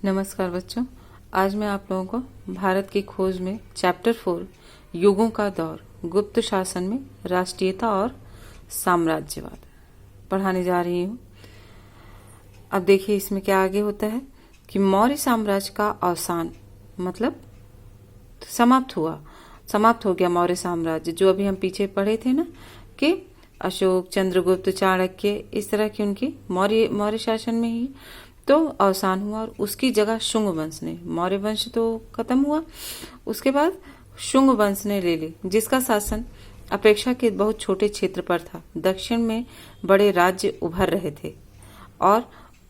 नमस्कार बच्चों। आज मैं आप लोगों को भारत की खोज में चैप्टर 4 युगों का दौर गुप्त शासन में राष्ट्रीयता और साम्राज्यवाद पढ़ाने जा रही हूँ। अब देखिए इसमें क्या आगे होता है कि मौर्य साम्राज्य का अवसान मतलब समाप्त हो गया मौर्य साम्राज्य। जो अभी हम पीछे पढ़े थे ना कि अशोक, चंद्रगुप्त, चाणक्य, इस तरह की उनकी मौर्य शासन में ही तो अवसान हुआ और उसकी जगह शुंग वंश ने, मौर्य वंश तो खत्म हुआ, उसके बाद शुंग वंश ने ले ली, जिसका शासन अपेक्षाकृत बहुत छोटे क्षेत्र पर था। दक्षिण में बड़े राज्य उभर रहे थे और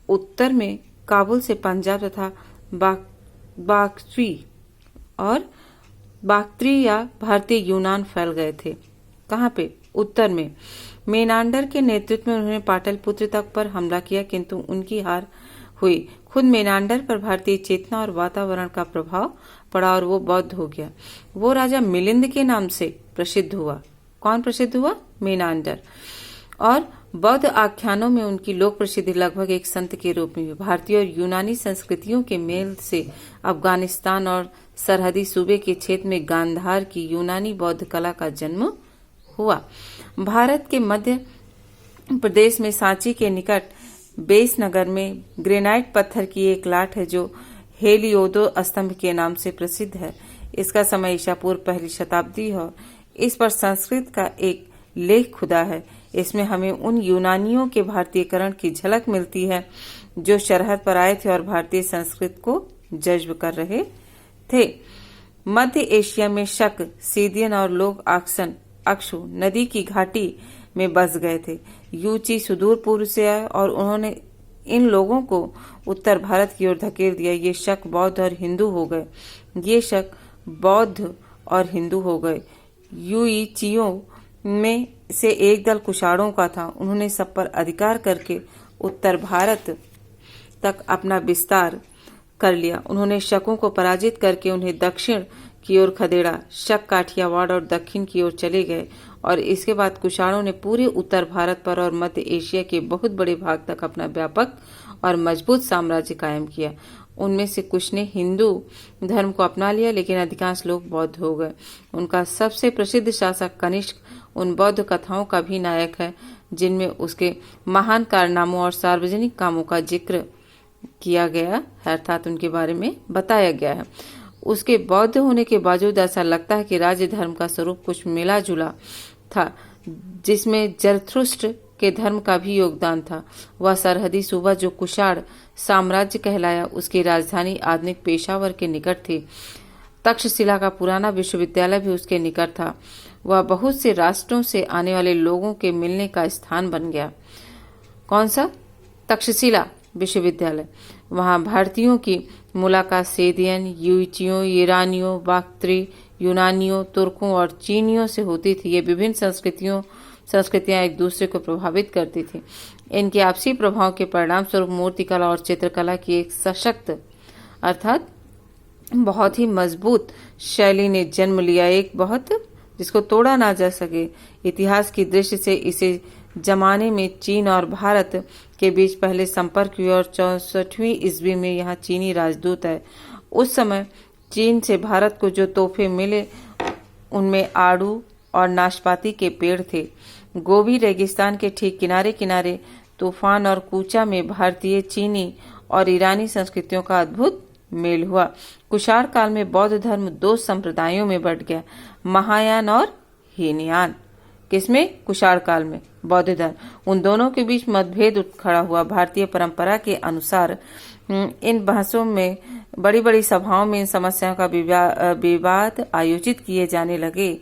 उत्तर में काबुल से पंजाब तथा बाक्ट्री या भारतीय यूनान फैल गए थे। कहाँ पे? उत्तर में। मेनांडर के नेतृत्व में उन्होंने पाटलिपुत्र तक पर हमला किया, किंतु उनकी हार हुई। खुद मेनांडर पर भारतीय चेतना और वातावरण का प्रभाव पड़ा और वो बौद्ध हो गया। वो राजा मिलिंद के नाम से प्रसिद्ध हुआ। कौन प्रसिद्ध हुआ? मेनांडर। और बौद्ध आख्यानों में उनकी लोक प्रसिद्धि लगभग एक संत के रूप में हुई। भारतीय और यूनानी संस्कृतियों के मेल से अफगानिस्तान और सरहदी सूबे के क्षेत्र में गांधार की यूनानी बौद्ध कला का जन्म हुआ। भारत के मध्य प्रदेश में सांची के निकट बेस नगर में ग्रेनाइट पत्थर की एक लाट है जो हेलियोदो स्तंभ के नाम से प्रसिद्ध है। इसका समय ईसा पूर्व पहली शताब्दी है। इस पर संस्कृत का एक लेख खुदा है। इसमें हमें उन यूनानियों के भारतीयकरण की झलक मिलती है जो सरहद पर आए थे और भारतीय संस्कृत को जज्ब कर रहे थे। मध्य एशिया में शक, सीदियन और लोग अक्षु नदी की घाटी में बस गए थे। यूची सुदूर पूर्व से आए और उन्होंने इन लोगों को उत्तर भारत की ओर धकेल दिया। ये शक बौद्ध और हिंदू हो गए। यूईचियों में से एक दल कुषाणों का था। उन्होंने सब पर अधिकार करके उत्तर भारत तक अपना विस्तार कर लिया। उन्होंने शकों को पराजित करके उन्हें दक्षिण की ओर खदेड़ा। शक काठियावाड़ और दक्षिण की ओर चले गए और इसके बाद कुषाणों ने पूरे उत्तर भारत पर और मध्य एशिया के बहुत बड़े भाग तक अपना व्यापक और मजबूत साम्राज्य कायम किया। उनमें से कुछ ने हिंदू धर्म को अपना लिया, लेकिन अधिकांश लोग बौद्ध हो गए। उनका सबसे प्रसिद्ध शासक कनिष्क उन बौद्ध कथाओं का भी नायक है जिनमें उसके महान कारनामों और सार्वजनिक कामों का जिक्र किया गया है, अर्थात उनके बारे में बताया गया है। उसके बौद्ध होने के बावजूद ऐसा लगता है कि राज्य धर्म का स्वरूप कुछ मिला जुला था, जिसमें जरथुस्त्र के धर्म का भी योगदान था। वह सरहदी सूबा जो कुषाण साम्राज्य कहलाया, उसकी राजधानी आधुनिक पेशावर के निकट थी। तक्षशिला का पुराना विश्वविद्यालय भी उसके निकट था। वह बहुत से राष्ट्रों से आने वाले लोगों के मिलने का स्थान बन गया। कौन सा? तक्षशिला विश्वविद्यालय। वहां भारतीयों की मुलाकात सेदियन, यूचियों, ईरानियों, बाक्ट्री, यूनानियों, तुर्कों और चीनियों से होती थी। ये विभिन्न संस्कृतियां एक दूसरे को प्रभावित करती थी। इनके आपसी प्रभाव के परिणाम स्वरूप मूर्तिकला और चित्रकला की एक सशक्त अर्थात बहुत ही मजबूत शैली ने जन्म लिया, एक बहुत जिसको तोड़ा ना जा सके। इतिहास की दृष्टि से इसे जमाने में चीन और भारत के बीच पहले संपर्क हुए और 64वीं ईस्वी में यहाँ चीनी राजदूत है। उस समय चीन से भारत को जो तोहफे मिले उनमें आड़ू और नाशपाती के पेड़ थे। गोबी रेगिस्तान के ठीक किनारे किनारे तूफान और कूचा में भारतीय, चीनी और ईरानी संस्कृतियों का अद्भुत मेल हुआ। कुषाण काल में बौद्ध धर्म दो संप्रदायों में बंट गया, महायान और हीनयान। किसमें? कुषाण काल में बौद्ध धर्म। उन दोनों के बीच मतभेद उठ खड़ा हुआ। भारतीय परंपरा के अनुसार इन बहसों में बड़ी बड़ी सभाओं में इन समस्याओं का विवाद आयोजित किए जाने लगे।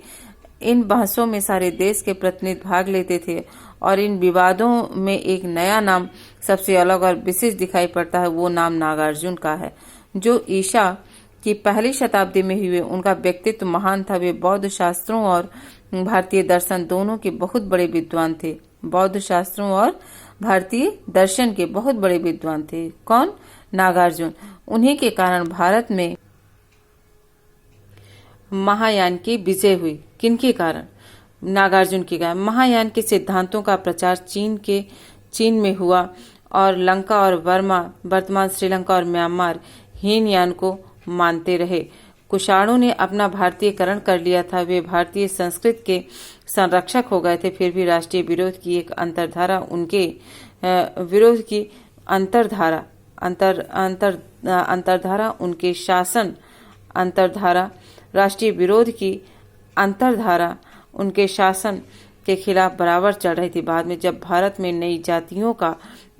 इन बहसों में सारे देश के प्रतिनिधि भाग लेते थे और इन विवादों में एक नया नाम सबसे अलग और विशेष दिखाई पड़ता है। वो नाम नागार्जुन का है, जो ईसा की पहली शताब्दी में हुए। उनका व्यक्तित्व महान था। वे बौद्ध शास्त्रों और भारतीय दर्शन दोनों के बहुत बड़े विद्वान थे। बौद्ध शास्त्रों और भारतीय दर्शन के बहुत बड़े विद्वान थे। कौन? नागार्जुन। उन्हीं के कारण भारत में महायान की विजय हुई। किनके कारण? नागार्जुन के कारण। महायान के सिद्धांतों का प्रचार चीन में हुआ और लंका और बर्मा, वर्तमान श्रीलंका और म्यांमार, हीनयान को मानते रहे। कुषाणों ने अपना भारतीयकरण कर लिया था, वे भारतीय संस्कृति के संरक्षक हो गए थे। फिर भी राष्ट्रीय विरोध की एक अंतरधारा उनके विरोध की अंतरधारा उनके शासन राष्ट्रीय विरोध की अंतरधारा उनके शासन के खिलाफ बराबर चल रही थी। बाद में जब भारत में नई जातियों का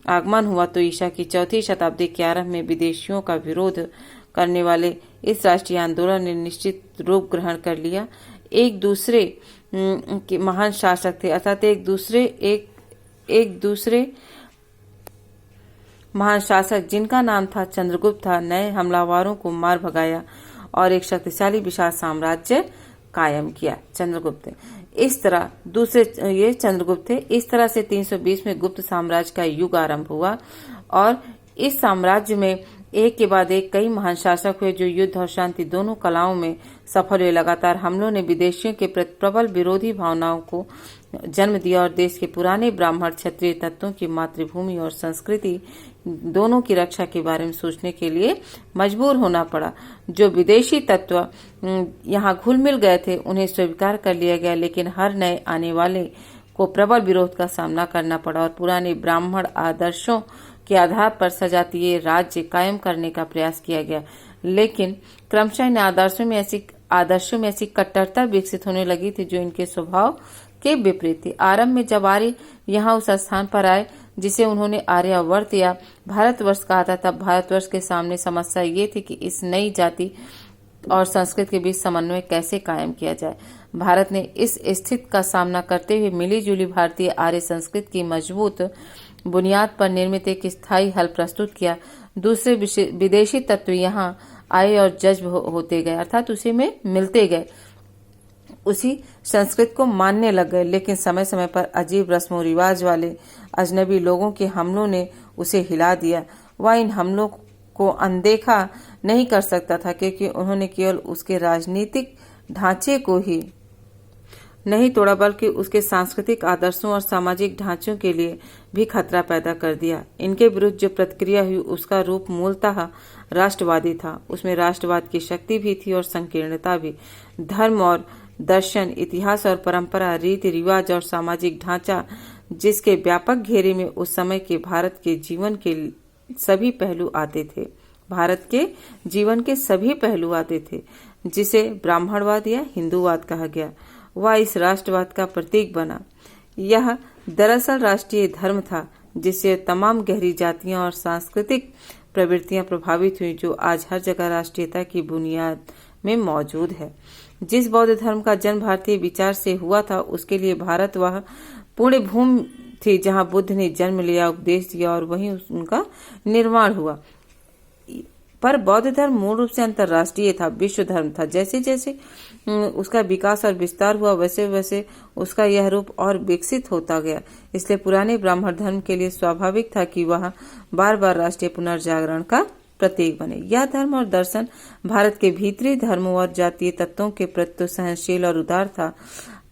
आगमन हुआ तो ईसा की चौथी शताब्दी के आरंभ में विदेशियों का विरोध करने वाले इस राष्ट्रीय आंदोलन ने निश्चित रूप ग्रहण कर लिया। एक दूसरे के महान शासक थे, अर्थात एक दूसरे महान शासक जिनका नाम था चंद्रगुप्त था, नए हमलावरों को मार भगाया और एक शक्तिशाली विशाल साम्राज्य कायम किया। चंद्रगुप्त इस तरह चंद्रगुप्त थे। इस तरह से 320 में गुप्त साम्राज्य का युग आरंभ हुआ और इस साम्राज्य में एक के बाद एक कई महान शासक हुए जो युद्ध और शांति दोनों कलाओं में सफल हुए। लगातार हमलों ने विदेशियों के प्रति प्रबल विरोधी भावनाओं को जन्म दिया और देश के पुराने ब्राह्मण क्षत्रिय तत्वों की मातृभूमि और संस्कृति दोनों की रक्षा के बारे में सोचने के लिए मजबूर होना पड़ा। जो विदेशी तत्व यहाँ घुल मिल गए थे उन्हें स्वीकार कर लिया गया, लेकिन हर नए आने वाले को प्रबल विरोध का सामना करना पड़ा और पुराने ब्राह्मण आदर्शों के आधार पर सजातीय राज्य कायम करने का प्रयास किया गया। लेकिन क्रमशः इन आदर्शों में ऐसी कट्टरता विकसित होने लगी थी जो इनके स्वभाव के विपरीत थी। आरंभ में जब आर्य यहाँ उस स्थान पर आए जिसे उन्होंने आर्यावर्त या भारतवर्ष कहा था, तब भारतवर्ष के सामने समस्या ये थी कि इस नई जाति और संस्कृति के बीच समन्वय कैसे कायम किया जाए। भारत ने इस स्थिति का सामना करते हुए मिलीजुली भारतीय आर्य संस्कृति की मजबूत बुनियाद पर निर्मित एक स्थायी हल प्रस्तुत किया। दूसरे विदेशी तत्व यहाँ आए और जज्ब होते गए, अर्थात उसी में मिलते गए, उसी संस्कृति को मानने लग गए। लेकिन समय समय पर अजीब रस्मों रिवाज वाले अजनबी लोगों के हमलों ने उसे हिला दिया। वह इन हमलों को अनदेखा नहीं कर सकता था क्योंकि उन्होंने केवल उसके राजनीतिक ढांचे को ही नहीं तोड़ा बल्कि उसके सांस्कृतिक आदर्शों और सामाजिक ढांचों के लिए भी खतरा पैदा कर दिया। इनके विरुद्ध जो प्रतिक्रिया हुई उसका रूप मूलतः राष्ट्रवादी था। उसमें राष्ट्रवाद की शक्ति भी थी और संकीर्णता भी। धर्म और दर्शन, इतिहास और परंपरा, रीति रिवाज और सामाजिक ढांचा जिसके व्यापक घेरे में उस समय के भारत के जीवन के सभी पहलू आते थे। भारत के जीवन के सभी पहलू आते थे जिसे ब्राह्मणवाद या हिंदूवाद कहा गया। वह इस राष्ट्रवाद का प्रतीक बना। यह दरअसल राष्ट्रीय धर्म था जिससे तमाम गहरी जातियां और सांस्कृतिक प्रवृत्तियां प्रभावित हुई जो आज हर जगह राष्ट्रीयता की बुनियाद में मौजूद है। जिस बौद्ध धर्म का जन्म भारतीय विचार से हुआ था उसके लिए भारत वह पुण्य भूमि थी जहां बुद्ध ने जन्म लिया, उपदेश दिया और वहीं उनका निर्माण हुआ। पर बौद्ध धर्म मूल रूप से अंतर्राष्ट्रीय था, विश्व धर्म था। जैसे जैसे उसका विकास और विस्तार हुआ वैसे वैसे उसका यह रूप और विकसित होता गया। इसलिए पुराने ब्राह्मण धर्म के लिए स्वाभाविक था कि वह बार बार राष्ट्रीय पुनर्जागरण का प्रतीक बने। यह धर्म और दर्शन भारत के भीतरी धर्मों और जातीय तत्वों के प्रति सहनशील और उदार था,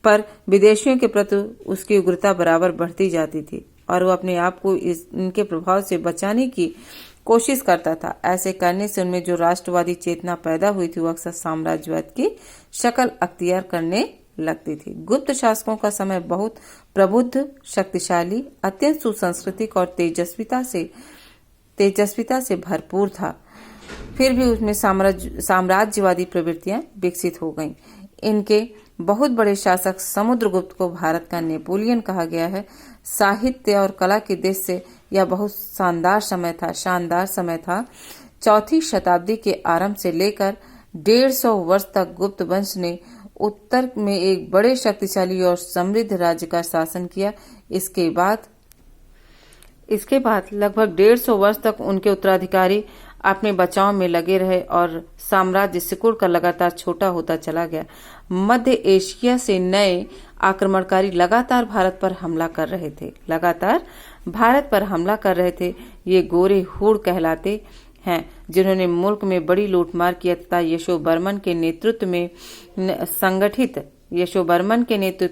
पर विदेशियों के प्रति उसकी उग्रता बराबर बढ़ती जाती थी और वह अपने आप को इनके प्रभाव से बचाने की कोशिश करता था। ऐसे करने से उनमें जो राष्ट्रवादी चेतना पैदा हुई थी वो अक्सर साम्राज्यवाद की शक्ल अख्तियार करने लगती थी। गुप्त शासकों का समय बहुत प्रबुद्ध, शक्तिशाली, अत्यंत सुसंस्कृतिक और तेजस्विता से भरपूर था। फिर भी उसमें साम्राज्यवादी प्रवृत्तियां विकसित हो गईं। इनके बहुत बड़े शासक समुद्रगुप्त को भारत का नेपोलियन कहा गया है। साहित्य और कला के देश से यह बहुत शानदार समय था। चौथी शताब्दी के आरंभ से लेकर 150 वर्ष तक गुप्त वंश ने उत्तर में एक बड़े शक्तिशाली और समृद्ध राज्य का शासन किया। इसके बाद लगभग 150 वर्ष तक उनके उत्तराधिकारी अपने बचाव में लगे रहे और साम्राज्य सिकुड़ कर लगातार छोटा होता चला गया। मध्य एशिया से नए आक्रमणकारी लगातार भारत पर हमला कर रहे थे। ये गोरे हूण कहलाते हैं जिन्होंने मुल्क में बड़ी लूटमार किया तथा यशोवर्मन के नेतृत्व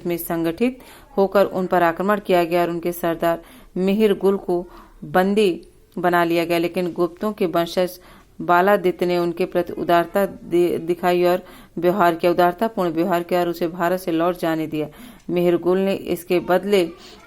में संगठित होकर उन पर आक्रमण किया गया और उनके सरदार मिहिर गुल को बंदी बना लिया गया। लेकिन गुप्तों के वंशज बालादित्य ने उनके प्रति उदारता दिखाई और व्यवहार किया, उदारतापूर्ण व्यवहार किया और उसे भारत से लौट जाने दिया। मेहरगुल ने इसके बदले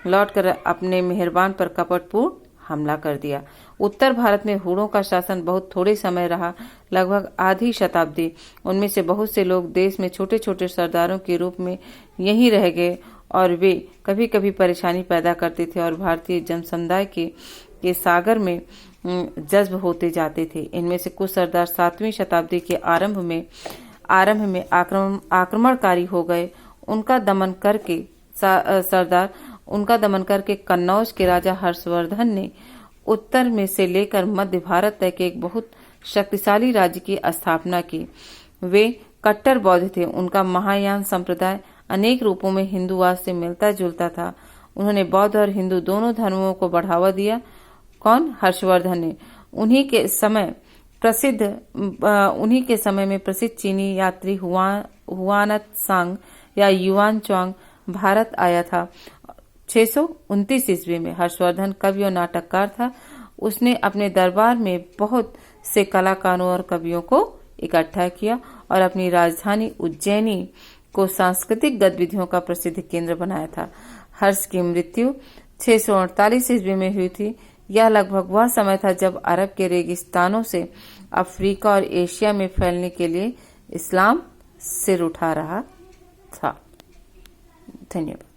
लौटकर अपने मेहरबान पर कपटपूर्ण हमला कर दिया। उत्तर भारत में हुड़ों का शासन बहुत थोड़े समय रहा, लगभग आधी शताब्दी। उनमें से बहुत से लोग देश में छोटे छोटे सरदारों के रूप में यहीं रह गए और वे कभी कभी परेशानी पैदा करते थे और भारतीय जनसमुदाय के सागर में जज्ब होते जाते थे। इनमें से कुछ सरदार 7वीं शताब्दी के आरंभ में आक्रमणकारी हो गए। उनका दमन करके कन्नौज के राजा हर्षवर्धन ने उत्तर में से लेकर मध्य भारत तक एक बहुत शक्तिशाली राज्य की स्थापना की। वे कट्टर बौद्ध थे। उनका महायान संप्रदाय अनेक रूपों में हिंदूवाद से मिलता जुलता था। उन्होंने बौद्ध और हिंदू दोनों धर्मों को बढ़ावा दिया। कौन? हर्षवर्धन ने। उन्हीं के समय में प्रसिद्ध चीनी यात्री हुआनत्सांग या युआन च्वांग भारत आया था 629 ईस्वी में। हर्षवर्धन कवि और नाटककार था। उसने अपने दरबार में बहुत से कलाकारों और कवियों को इकट्ठा किया और अपनी राजधानी उज्जैनी को सांस्कृतिक गतिविधियों का प्रसिद्ध केंद्र बनाया था। हर्ष की मृत्यु 648 ईस्वी में हुई थी। यह लगभग वह समय था जब अरब के रेगिस्तानों से अफ्रीका और एशिया में फैलने के लिए इस्लाम सिर उठा रहा था। धन्यवाद।